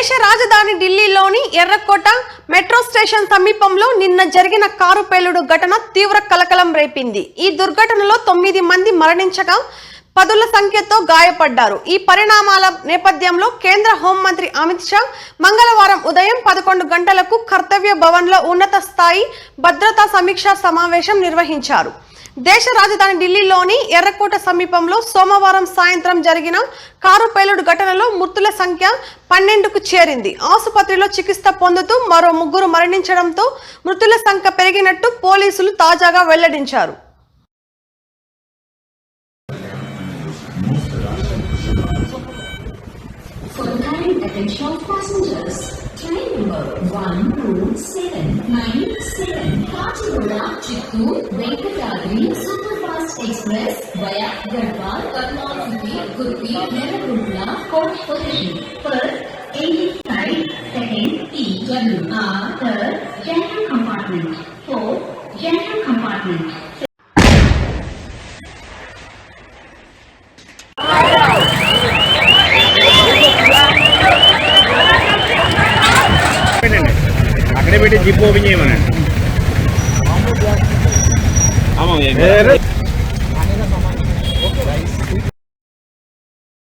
దేశ రాజధాని ఢిల్లీలోని ఎర్రకోట మెట్రో స్టేషన్ సమీపంలో నిన్న జరిగిన కారు పేలుడు ఘటన తీవ్ర కలకలం రేపింది. ఈ దుర్ఘటనలో 9 మంది మరణించగా పదుల సంఖ్యతో గాయపడ్డారు. ఈ పరిణామాల నేపథ్యంలో కేంద్ర హోంమంత్రి అమిత్ షా మంగళవారం ఉదయం 11 గంటలకు కర్తవ్య భవన్లో ఉన్నత స్థాయి భద్రతా సమీక్షా సమావేశం నిర్వహించారు. దేశ రాజధాని ఢిల్లీలోని ఎర్రకోట సమీపంలో సోమవారం సాయంత్రం జరిగిన కారు పేలుడు ఘటనలో మృతుల సంఖ్య 12కు చేరింది. ఆసుపత్రిలో చికిత్స పొందుతూ మరో 3 మరణించడంతో మృతుల సంఖ్య పెరిగినట్టు పోలీసులు తాజాగా వెల్లడించారు. Train number 12797 Kachigoda Chittoor Venkatadri Superfast Express via Garhwal, Karnal City, Gurpi, Nellagundla, Coach position for 85 second TWR. Third, general compartment. 4th, general compartment. అక్కడే పెట్టి జిప్ ఓపెన్ చేయమనండి.